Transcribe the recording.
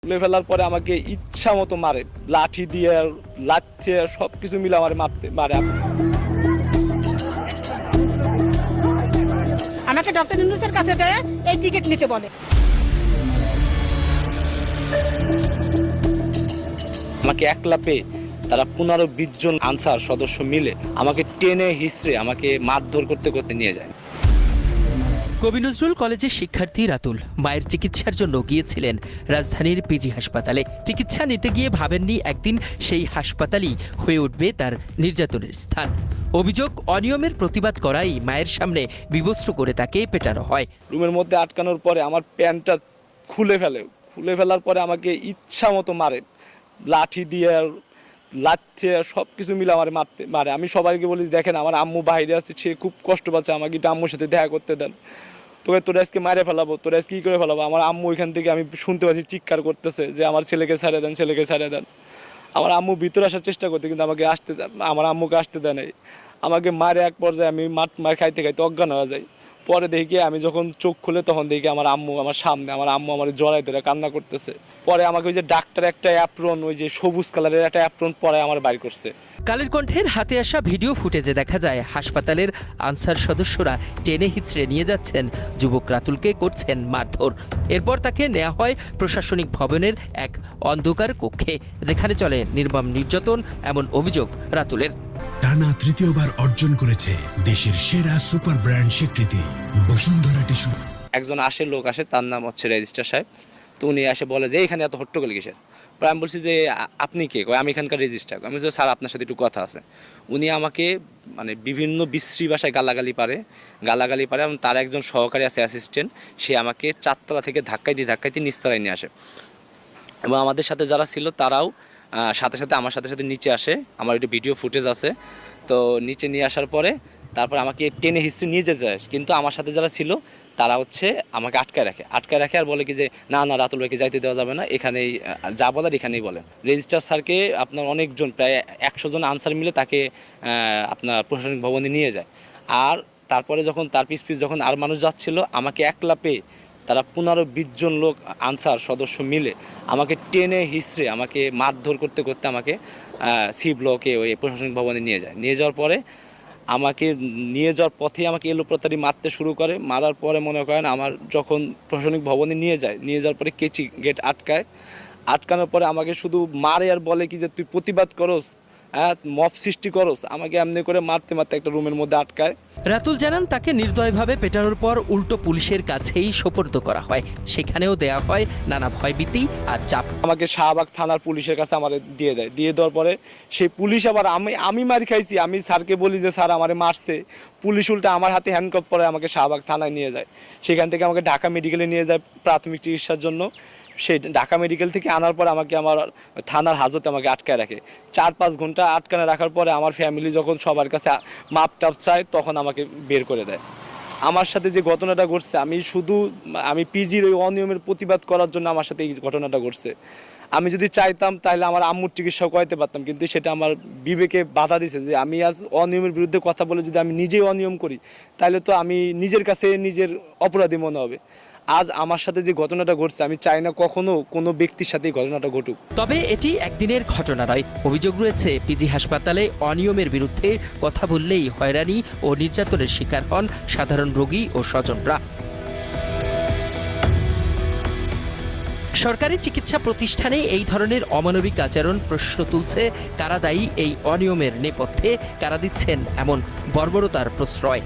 তুলে ফেলার পরে আমাকে ইচ্ছা মতো মারে, লাঠি দিয়ে লাথি সবকিছু মিলে আমার মারে। আমাকে ডক্টর ইউনূসের কাছে দেয় এই টিকিট নিতে বলে। আমাকে একলা পেয়ে তারা 15-20 জন আনসার সদস্য মিলে আমাকে টেনে হিসড়ে আমাকে মারধর করতে করতে নিয়ে যায়। কবি নজরুল কলেজের শিক্ষার্থী রাতুল মায়ের চিকিৎসার জন্য গিয়েছিলেন রাজধানীর পিজি হাসপাতালে। চিকিৎসা নিতে গিয়ে ভাবেননি একদিন সেই হাসপাতালই হয়ে উঠবে তার নির্যাতনের স্থান। অভিযোগ, অনিয়মের প্রতিবাদ করাই মায়ের সামনে বিবস্ত্র করে তাকে পেটানো হয়। রুমের মধ্যে আটকানোর পরে আমার প্যান্টটা খুলে ফেলার পরে আমাকে ইচ্ছা মতো মারে, লাঠি দিয়ে লাথি সবকিছু মিলে আমার মারে। আমি সবাইকে বলি, দেখেন আমার আম্মু বাইরে আছে, সে খুব কষ্ট পাচ্ছে, আমাকে একটু আম্মুর সাথে দেখা করতে দেন, তোরা আজকে মারে ফেলাবো, তোরা আজকে কি করে ফেলাবো। আমার আম্মু ওইখান থেকে আমি শুনতে পাচ্ছি চিৎকার করতেছে যে আমার ছেলেকে ছেড়ে দেন। আমার আম্মু ভিতরে আসার চেষ্টা করতে, কিন্তু আমার আম্মুকে আসতে দেয় নাই। আমাকে মারে এক পর্যায়ে আমি মার খাইতে অজ্ঞান হয়ে যাই। পরে দেখি আমি যখন চোখ খুলে তখন দেখি আমার আম্মু আমার সামনে, আমার আম্মু আমার জড়াই ধরে কান্না করতেছে। পরে আমাকে ওই যে ডাক্তার একটা অ্যাপ্রন, ওই যে সবুজ কালারের একটা অ্যাপ্রন পরে আমার বাইর করছে। কালের কণ্ঠের হাতে আসা ভিডিও ফুটেজে দেখা যায় হাসপাতালের আনসার সদস্যরা টেনে হিচড়ে নিয়ে যাচ্ছেন যুবক রাতুলকে, করছেন মারধর। এরপর তাকে নেওয়া হয় প্রশাসনিক ভবনের এক অন্ধকার কক্ষে, যেখানে চলে নির্মম নির্যাতন, এমন অভিযোগ রাতুলের। টানা তৃতীয়বার অর্জন করেছে দেশের সেরা সুপার ব্র্যান্ড স্বীকৃতি বসুন্ধরা টিস্যু। একজন লোক আসে, তার নাম হচ্ছে রেজিস্ট্রার সাহেব। তো উনি এসে বলে যে এখানে এত হট্টগোল কিসের। পরে আমি বলছি যে আপনি কে? আমি এখানকার রেজিস্ট্রার। আমি বলছি স্যার আপনার সাথে একটু কথা আছে। উনি আমাকে মানে বিভিন্ন বিশ্রী ভাষায় গালাগালি পারে এবং তার একজন সহকারী আছে অ্যাসিস্ট্যান্ট, সে আমাকে 4 তলা থেকে ধাক্কাইতে নিচতলায় নিয়ে আসে। এবং আমাদের সাথে যারা ছিল তারাও সাথে আমার সাথে নিচে আসে। আমার একটু ভিডিও ফুটেজ আছে। তো নিচে নিয়ে আসার পরে তারপর আমাকে টেনে হিস্ট্রি নিয়ে যেতে যায়, কিন্তু আমার সাথে যারা ছিল তারা হচ্ছে আমাকে আটকায় রাখে আর বলে কি যে না রাতুল ভাইকে যাইতে দেওয়া যাবে না, এখানেই যা বলার এখানেই বলেন। রেজিস্ট্রার স্যারকে আপনার অনেকজন, প্রায় 100 জন আনসার মিলে তাকে আপনার প্রশাসনিক ভবনে নিয়ে যায়। আর তারপরে যখন তার পিছ যখন আর মানুষ যাচ্ছিল, আমাকে একলা পেয়ে তারা 15-20 জন লোক আনসার সদস্য মিলে আমাকে টেনে হিসড়ে আমাকে মারধর করতে করতে আমাকে সি ব্লকে ওই প্রশাসনিক ভবনে নিয়ে যাওয়ার পরে আমাকে নিয়ে যাওয়ার পথে আমাকে এলোপাতাড়ি মারতে শুরু করে। মারার পরে মনে করেন আমার যখন প্রশাসনিক ভবনে নিয়ে যাওয়ার পরে কেচি গেট আটকানোর পরে আমাকে শুধু মারে আর বলে কি যে তুই প্রতিবাদ করস, মব সৃষ্টি করস। আমাকে এমনি করে মারতে একটা রুমের মধ্যে আটকায়। রাতুল জানান তাকে নির্দয়ভাবে পেটানোর পর উল্টো পুলিশের কাছেই সোপর্দ করা হয়। সেখানেও দেয়া হয় নানা ভয়ভীতি আর চাপ। আমাকে শাহবাগ থানার পুলিশের কাছে আমার দিয়ে দেওয়ার পরে সেই পুলিশ আবার আমি মার খাইছি। আমি স্যারকে বলি যে স্যার আমারে মারছে, পুলিশ উল্টা আমার হাতে হ্যান্ডকাফ পরে আমাকে শাহবাগ থানায় নিয়ে যায়। সেখান থেকে আমাকে ঢাকা মেডিকেলে নিয়ে যায় প্রাথমিক চিকিৎসার জন্য। সেই ঢাকা মেডিকেল থেকে আনার পর আমাকে আমার থানার হাজতে আমাকে আটকায় রাখে। 4-5 ঘন্টা আটকানো রাখার পরে আমার ফ্যামিলি যখন সবার কাছে মাপ টাপ চায় তখন আমাকে বের করে দেয়। আমার সাথে যে ঘটনাটা ঘটছে, আমি পিজির ওই অনিয়মের প্রতিবাদ করার জন্য আমার সাথে এই ঘটনাটা ঘটছে। আমি যদি চাইতাম তাহলে আমার আম্মুর চিকিৎসাও করাতে পারতাম, কিন্তু সেটা আমার বিবেকে বাধা দিছে যে আমি আজ অনিয়মের বিরুদ্ধে কথা বলে যদি আমি নিজেই অনিয়ম করি তাহলে তো আমি নিজের কাছে নিজের অপরাধী মনে হবে। আজ আমার সাথে যে ঘটনাটা ঘটছে, আমি চাই না কখনো কোনো ব্যক্তির সাথে ঘটনাটা ঘটুক। তবে এটি একদিনের ঘটনা নয়। অভিযোগ রয়েছে পিজি হাসপাতালে অনিয়মের বিরুদ্ধে কথা বললেই হয়রানি ও নির্যাতনের শিকার হন সাধারণ রোগী ও স্বজনরা। সরকারি চিকিৎসা প্রতিষ্ঠানে এই ধরনের অমানবিক আচরণ প্রশ্ন তুলছে, কারা দায়ী এই অনিয়মের নেপথ্যে, কারা দিচ্ছেন এমন বর্বরতার প্রশ্রয়।